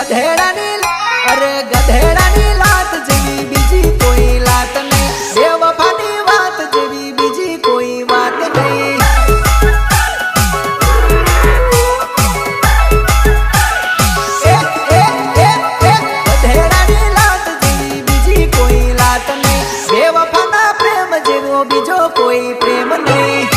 ગધેડાની અરે ગધેડાની લાત જેવી બીજી કોઈ લાત નહીં, બેવફાની વાત જેવી બીજી કોઈ વાત નહીં. ગધેડાની લાત જેવી બીજી કોઈ લાત નહીં, બેવફાના પ્રેમ જેવો બીજો કોઈ પ્રેમ નહીં.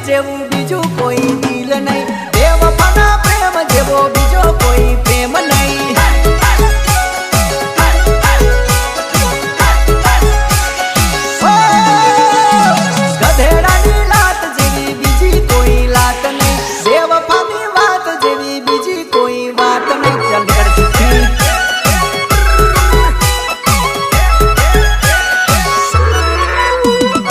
જેવું બીજું કોઈ દિલ નહીં, બેવફાના પ્રેમ જેવો બીજો કોઈ પ્રેમ નહીં. ગધેડાની લાત જેવી બીજી કોઈ લાત નહીં, બેવફાની વાત જેવી બીજી કોઈ વાત નહીં. ચાલ નીકળ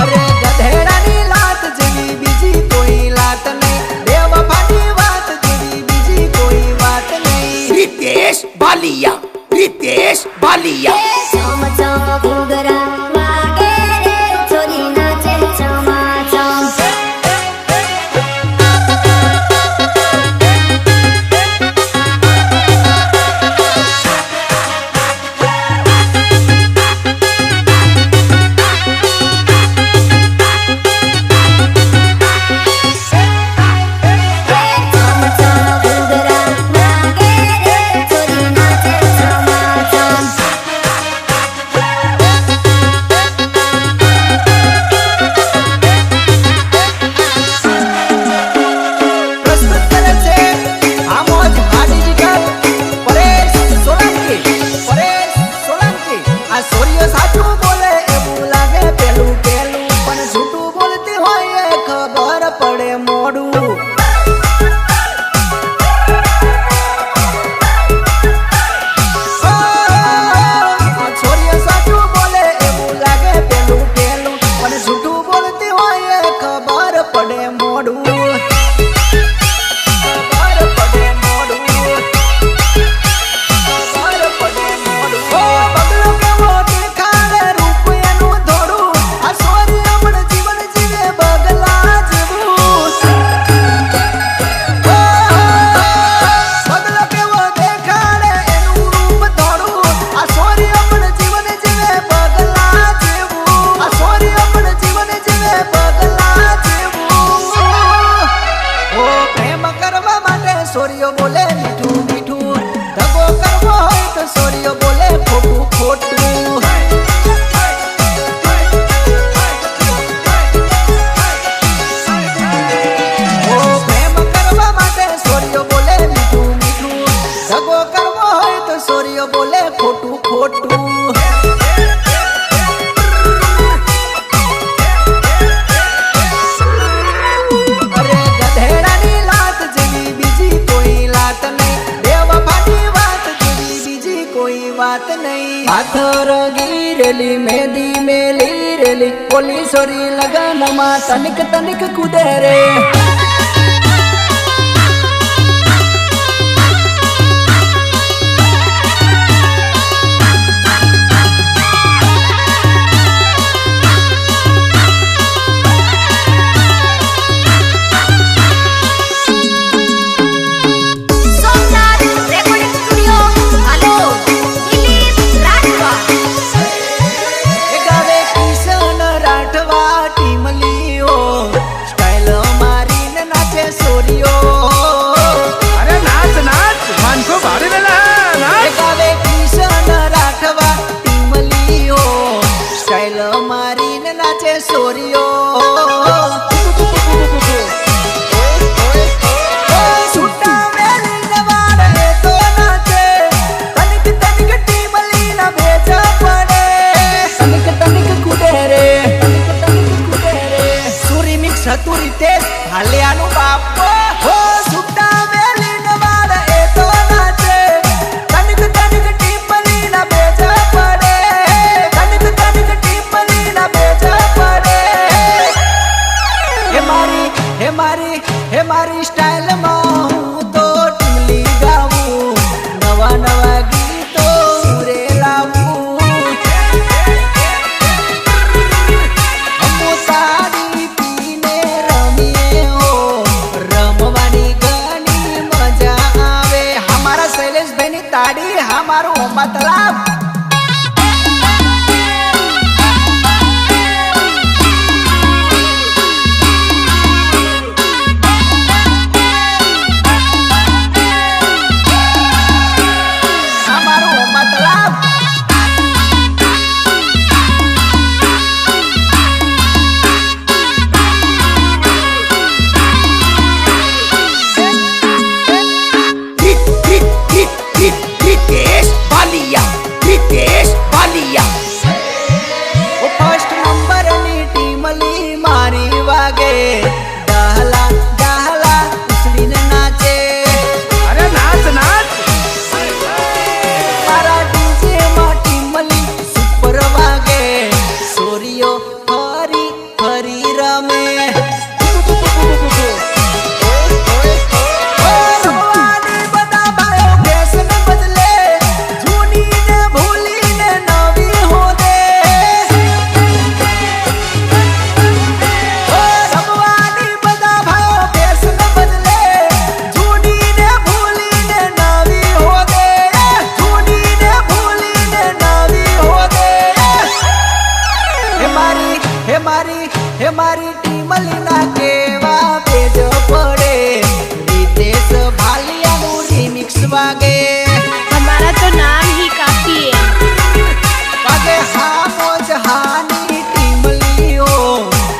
અરે ગધેડાની લાત જેવી બીજી કોઈ લાત નહીં, બેવફાની વાત જેવી બીજી કોઈ વાત નહીં. रितेश बालिया, रितेश बालिया. चम चम घुघरा वागे रे छोरी नाचे चमाचम. चम चम घुघरा वागे रे छोरी नाचे चमाचम. પ્રસ્તુત કરે છે આમોદ આ ડિજિટલ પરેશ સોલંકી. આ સૂર્ય સાચું બોલે એવું લાગે પેલું પેલું, પણ જૂઠું બોલતી હોય એ ખબર પડે મોડું. સૂર્ય સાચું બોલે એવું લાગે પેલું પેલું, પણ જૂઠું બોલતી હોય એ ખબર પડે મોડું. ખબર પડે મોડું. ખબર પડે મોડું. ઓ બગલો કેવો દેખાડે રૂપ એનું થોડું, આ સૂર્ય પણ જીવન જીવે બગલા જેવું. બગલો કેવો દેખાડે એનું રૂપ થોડું, આ સૂર્ય પણ જીવન જીવે બગલા જેવું. આ સૂર્ય પણ જીવન જીવે બગલા જેવું. ઓ પ્રેમ કરવા માટે સૂર્ય બોલે મીઠું મીઠું, દગો કરવો હોય તો સૂર્ય બોલે ખોટું ખોટું. ઓ પ્રેમ કરવા માટે સૂર્ય બોલે મીઠું મીઠું, દગો કરવો હોય તો સૂર્ય બોલે ખોટું ખોટું. અરે ગધેડાની લાત જેવી બીજી કોઈ લાત નહીં, બેવફાની વાત જેવી બીજી કોઈ વાત નહીં. પાથર ગીરેલી મેદી મેલી રેલી, પોલી સોરી લગનમાં તનિક તનિક કુદે રે. સોમનાથ રેકોર્ડિંગ સ્ટુડિયો હાલો દિલીપ રાઠવા. એ ગાવે કિશન રાઠવા ટીમલીઓ, સ્ટાઇલ મારીને તાડી હા મારો મતલબ रितेश बालिया रितेश बालिया फर्स्ट नंबर ની ટીમ લી મારી વાગે ડહલા ડહલા ઉછળીને નાચે અરે નાચ નાચ મારા ડીજે માં ટીમ લી સુપર વાગે સોરીઓ ફરી ફરી રમે હે મારી ટીમ લીના કેવા પેજ પડે રીતેશ ભાલિયાનું રિમિક્સ વાગે हमारा तो नाम ही काफी है વાગે હા મોજ હાની ટીમ લીઓ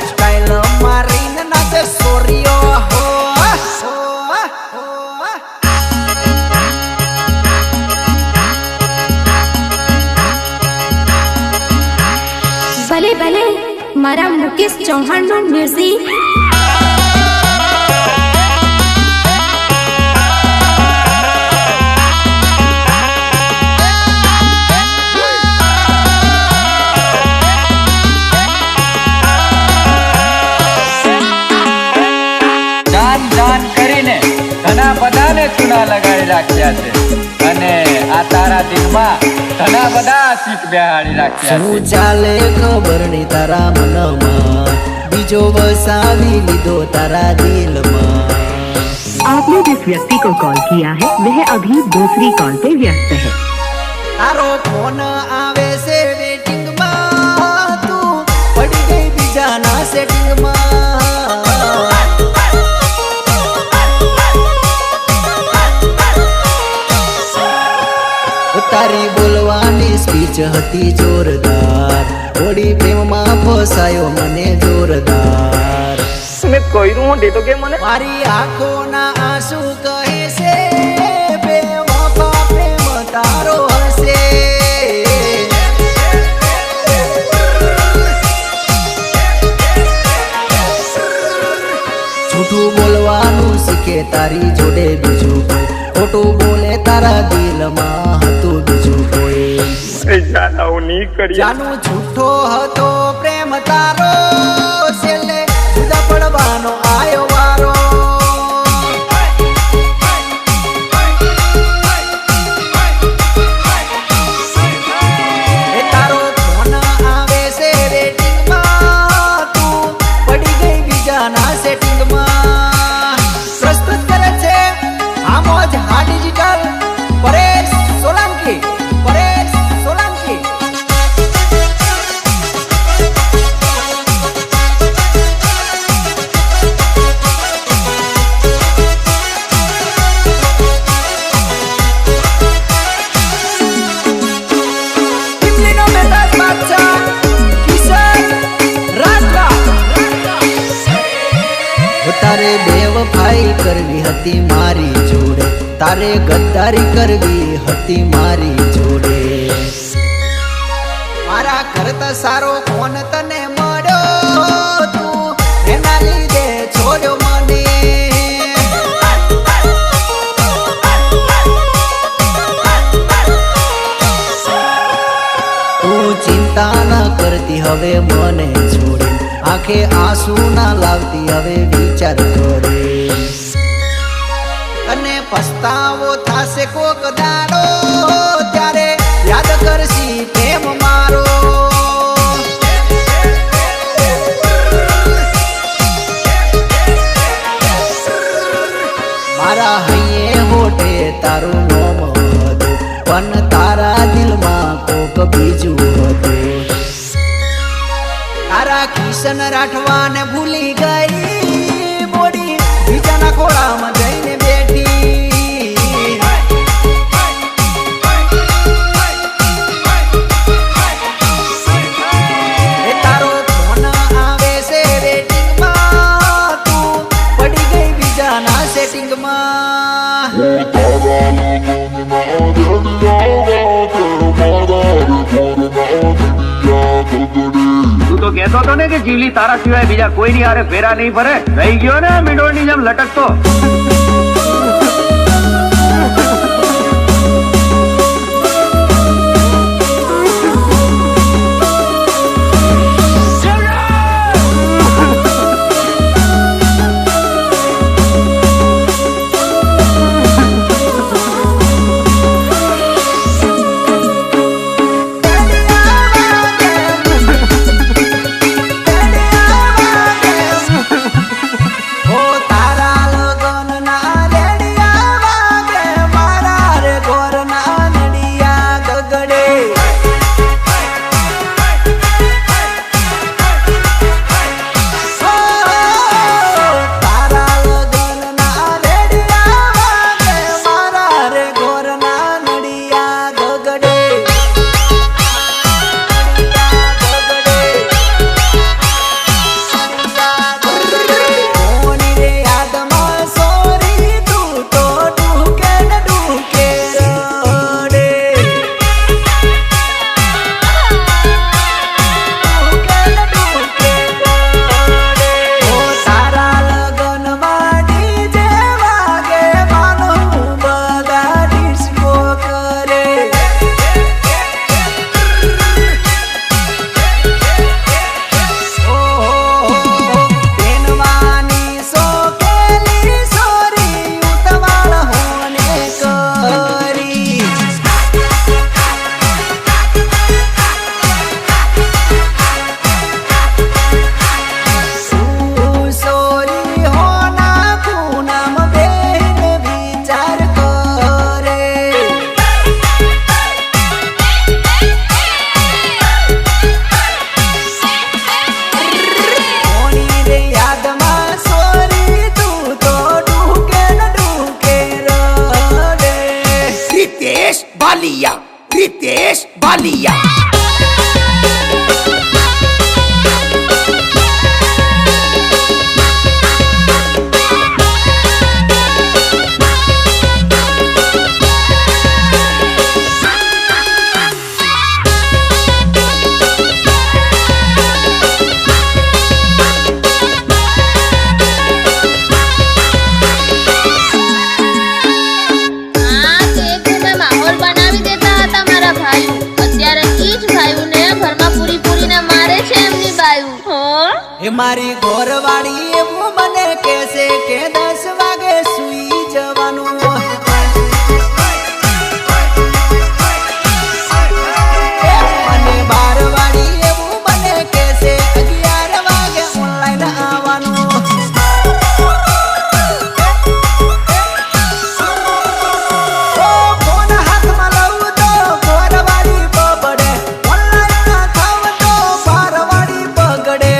સ્ટાઇલ મારીને નાચે સોરીઓ હો ભલે ભલે મારા મુકેશ ચૌહાણ નું મ્યુઝિક જાન જાન કરીને ઘણા બધાને ચૂના લગાડી રાખ્યા છે અને આ તારા દિલમાં ઘણા બધા શીખ બેહાડી રાખ્યા છે શું ચાલે ખબર નહીં તારા મનમાં બીજો વસાવી લીધો તારા દિલમાં आपने जिस व्यक्ति को कॉल किया है वह अभी दूसरी कॉल पे व्यस्त है તારો ફોન આવે છે વેટિંગમાં તું પડી ગઈ બીજાના સેટિંગમાં તારી બોલવાની સ્પીચ હતી જોરદાર થોડી પ્રેમમાં ફસાયો મને જોરદાર મેં કોઈનું હું દેતો કે મને મારી આંખોના આંસુ કહે છે બે વફા પ્રેમ તારો હશે જૂઠું બોલવાનું શીખે તારી જોડે બીજું કોઈ ખોટું બોલે તારા દિલમાં હતું બીજું કોઈ જાનું જૂઠો હતો પ્રેમ તારો છેલ્લે જુદા પડવાનો આયો વારો એ તારો ફોન આવે છે રેટિંગમાં તું પડી ગઈ બીજાના સેટિંગમાં પ્રસ્તુત કરે છે આમોજ હા ડિજિટલ પરેશ સોલંકી પરેશ સોલંકી કિમલીનો મેદાન બાદશાહ કિશન રાજવા તારે બેવફાઈ કરવી હતી મારી જોડે તારે ગદ્દારી કરવી હતી મારી જોડે મારા કરતા સારો કોણ તને મળ્યો તું એના લીધે છોડ્યો મને તું ચિંતા ન કરતી હવે મને છોડી આંખે આંસુ ના લાવતી હવે વિચાર કરે અને પસ્તાવો થાશે કોક દાડો ત્યારે યાદ કરશી પ્રેમ મારો મારા હૈયે હોઠે તારું નામ હતું પણ તારા દિલમાં કોક બીજું હતું. તારા કિશન રાઠવાને ભૂલી ગઈ બોડી બીજાના ખોળામાં જઈને બેઠી. એ તારો ફોન આવે છે રેટિંગમાં, તું પડી ગઈ બીજાના સેટિંગમાં. તું તો કહેતો હતો ને કે જીવલી તારા સિવાય બીજા કોઈની હારે ફેરા નહીં ફરે. રહી ગયો ને મીંડોળની જેમ લટકતો. रितेश बालिया मारी घरवाड़ी एवं मने कैसे के 10 वागे सुई जवानू मने 12 वाड़ी एवं मने कैसे 11 वागे ऑनलाइन आवानू फोन हाथ में लऊ तो घरवाड़ी बबड़े ऑनलाइन ना थाव तो बारवाड़ी बगड़े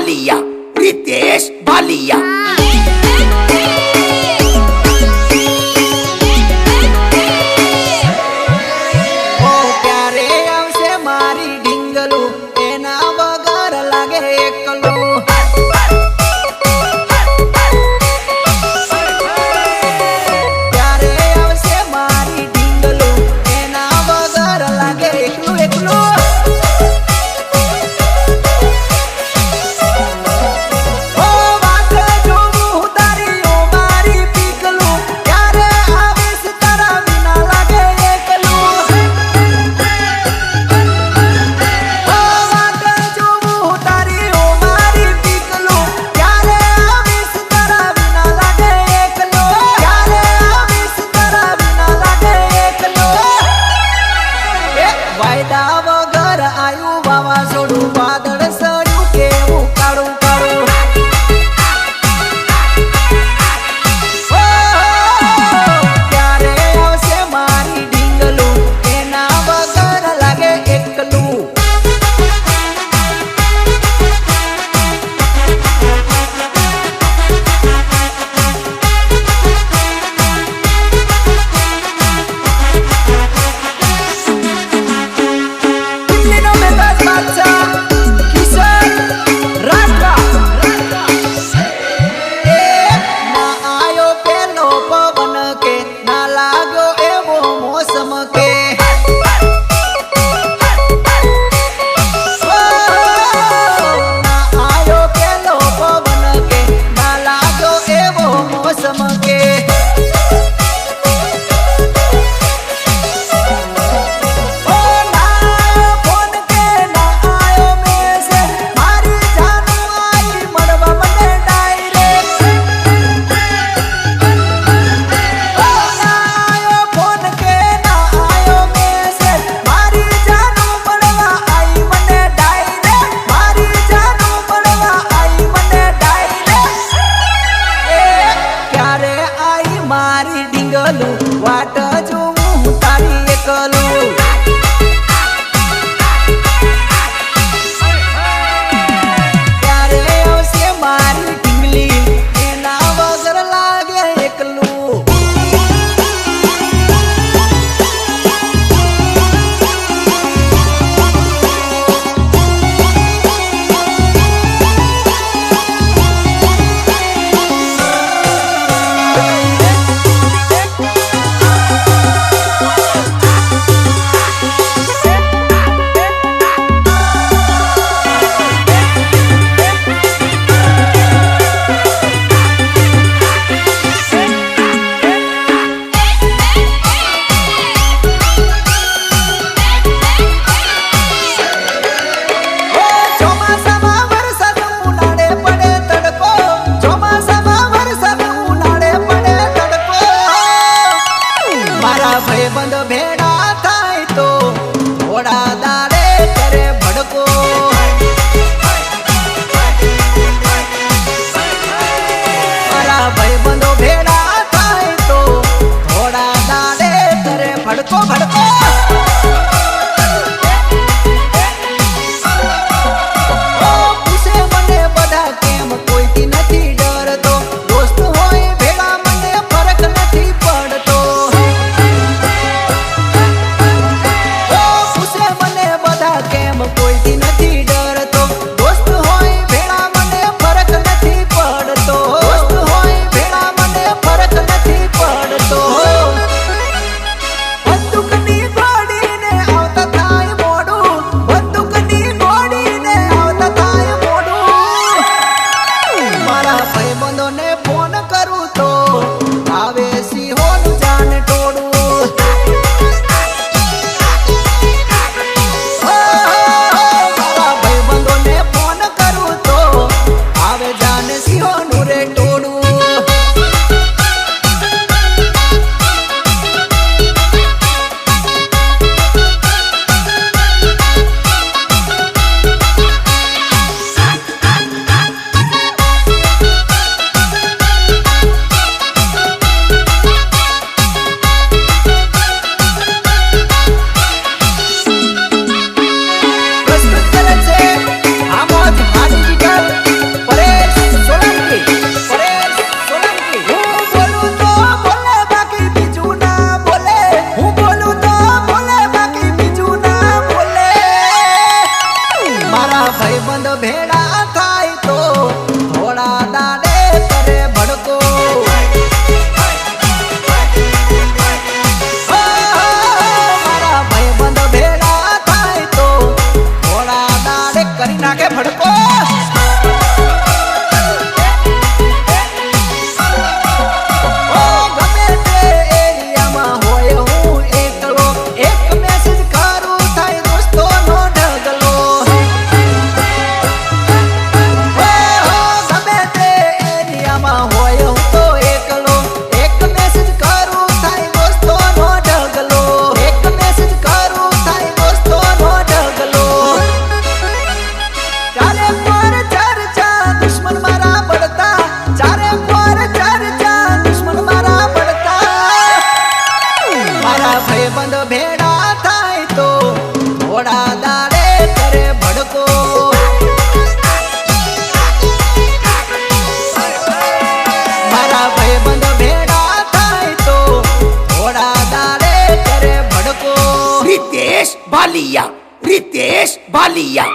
बालिया रितेश बालिया ઓ ક્યારે આવશે મારી ઢીંગલું એના વગર લાગે એકલું ક્યારે આવશે મારી ઢીંગલું એના વગર લાગે એકલું એકલું ઓ વાત જોવી ભાઈબંધ ભેડા થાય તો થોડા દાડે કરે ભડકો. મારા ભાઈબંધ ભેડા થાય તો થોડા દાડે કરી નાખે ભડકો. ભાઈબંધ ભેડા થાય તો થોડા દાડે કરે ભડકો. મારા ભાઈબંધ ભેડા થાય તો થોડા દાડે કરે ભડકો. रितेश बालिया, रितेश बालिया।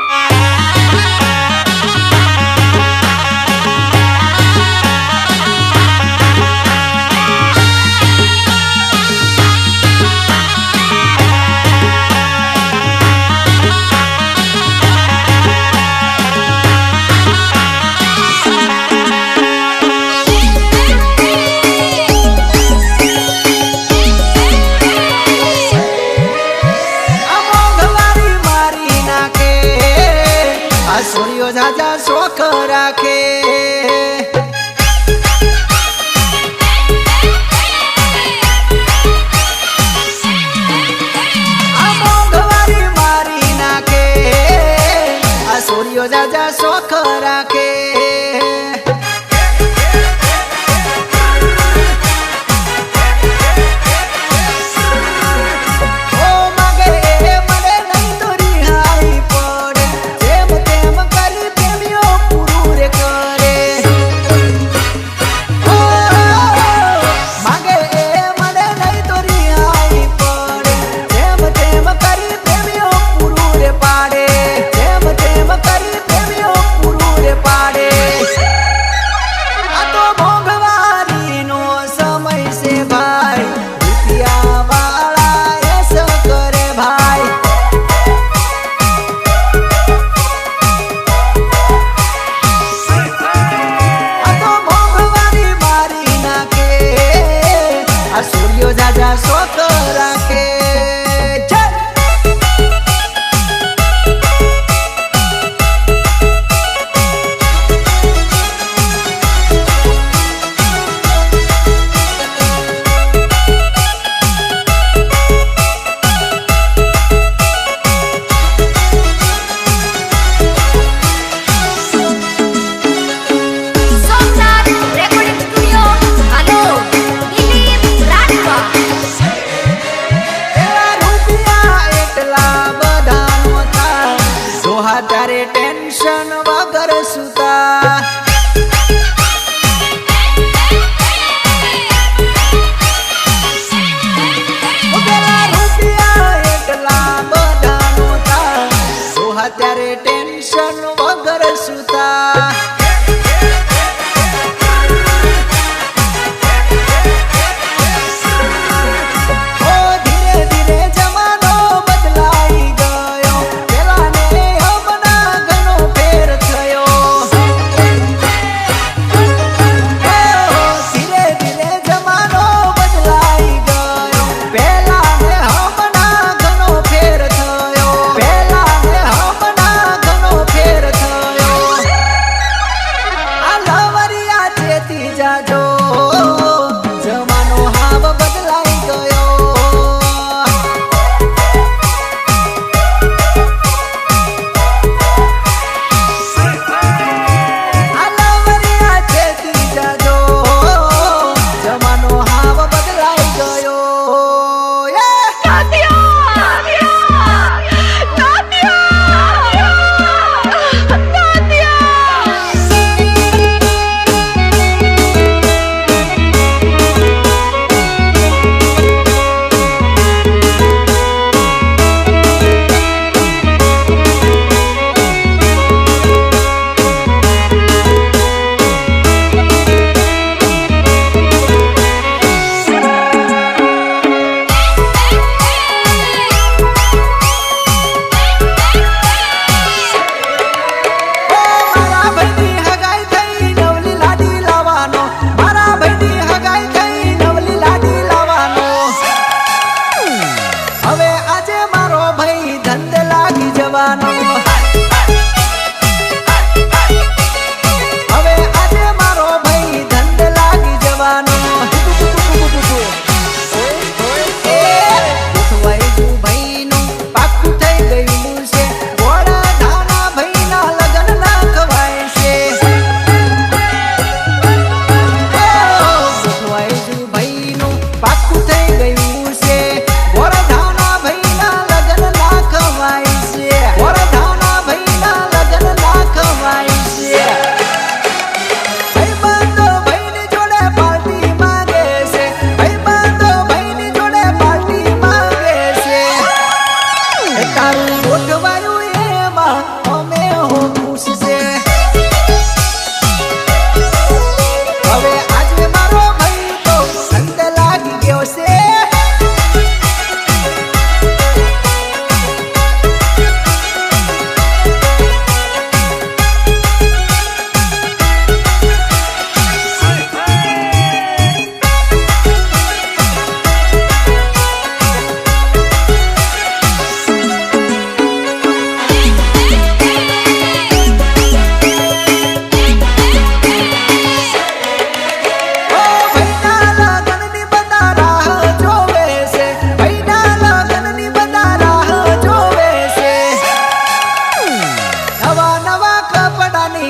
સોરીઓ જાજા શોખ રાખે. આ મોંઘવારી મારી નાખે. આ સોરીઓ જાજા શોખ રાખે. જાજા શોખ રાખે. ત્યારે ટેન્શન વગર સુતા. પેલા રૂપિયા એટલા બધા નહોતા, સોહા ત્યારે ટેન્શન વગર સુતા.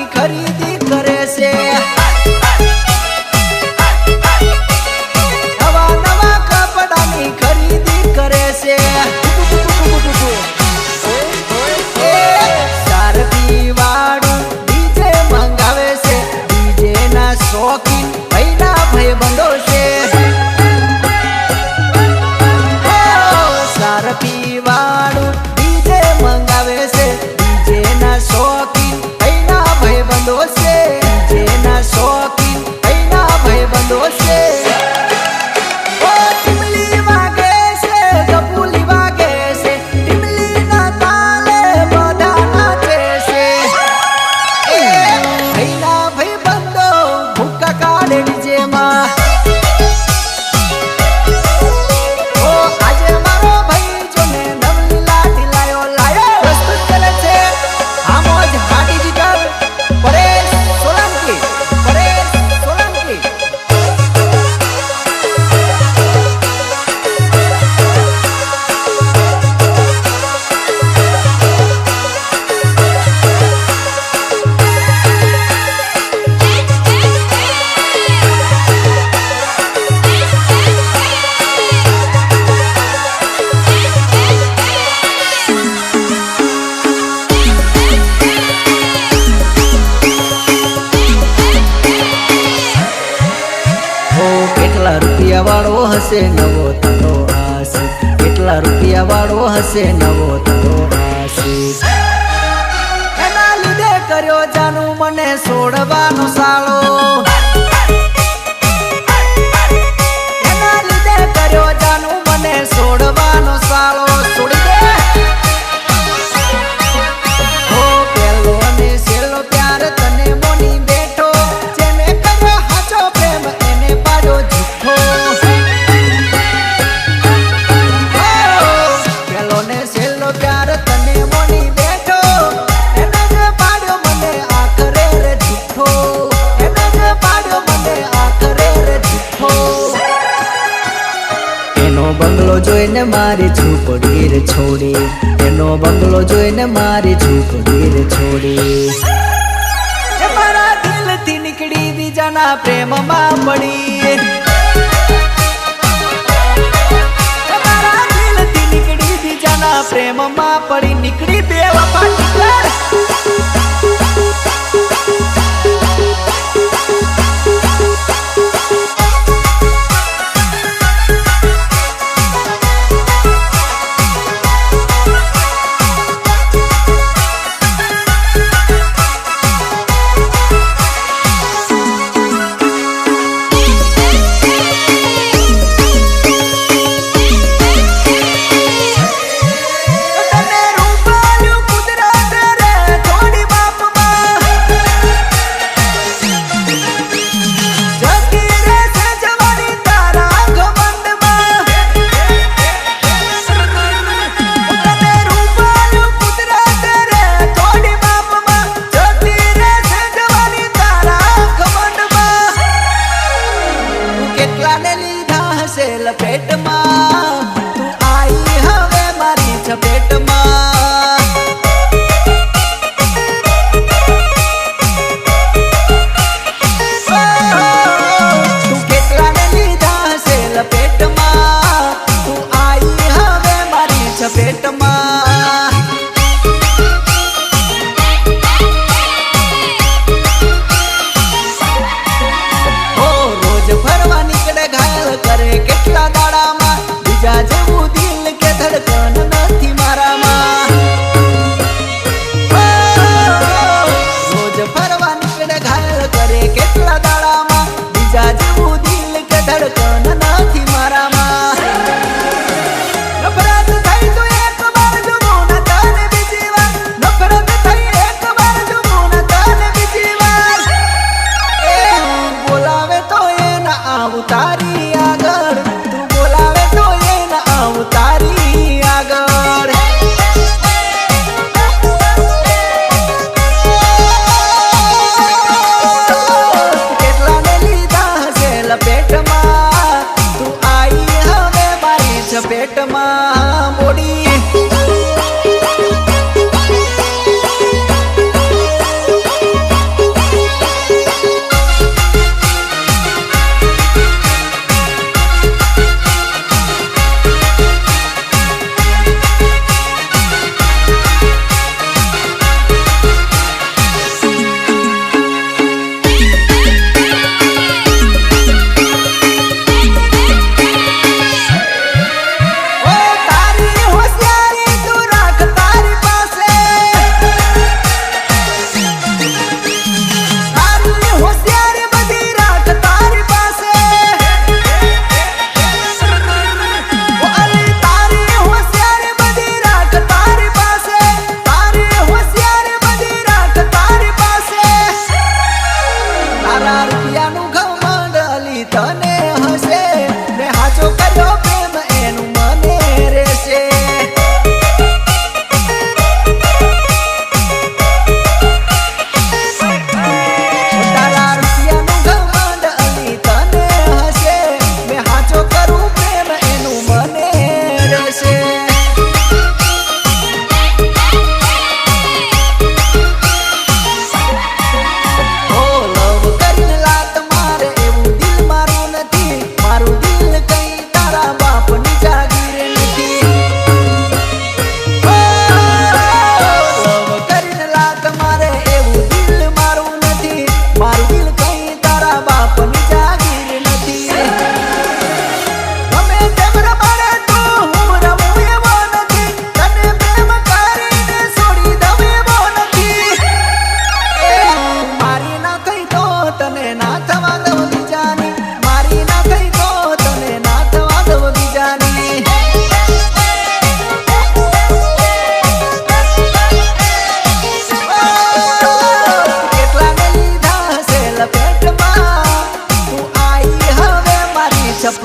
ખરીદી કરે છે નવા નવા કપડાની ખરીદી કરે છે સારથી વાળું ડીજે મંગાવે છે ડીજે ના શોખીન ભાઈના ભાઈબંધો છે સારથી વાળું ડીજે મંગાવે છે ડીજે ના શોખીન ભાઈના ભાઈબંધો છે ડીજે ના શોખીન ભાઈના ભાઈબંધો છે ઓ ટીમલી વાગે છે ગપુલી વાગે છે ટીમલી ના તાલે બધા નાચે છે એ ભાઈના ભાઈબંધો ભૂકા કાઢે ડીજે માં કેટલા રૂપિયા વાળો હશે નવો તારો આશિક કેટલા રૂપિયા વાળો હશે નવો તારો આશિક એના લીધે કર્યો જાનું મને છોડવાનો સાળો એના લીધે કર્યો જાનું મને છોડવાનો સાળો છોડી દે હો પેલો ને છેલ્લો પ્યાર તને મોની બેઠો જેને કર્યો હાચો પ્રેમ એને પાડ્યો જૂઠો પેલો ને છેલ્લો પ્યાર તને મોની બેઠો એને જ પાડ્યો મને આખરે રે જૂઠો એને જ પાડ્યો મને આખરે રે જૂઠો એનો બંગલો જોઈને મારી ઝૂંપડી રે છોડી એનો બંગલો જોઈને મારી ઝૂંપડી રે છોડી એ મારા દિલથી નીકળી બીજાના પ્રેમમાં પડી એ મારા દિલથી નીકળી બીજાના પ્રેમમાં પડી નીકળી બેવફા નીકળ તને રૂપાલ્યું કુદરત રે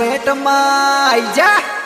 ભેટમાં આઈ જા.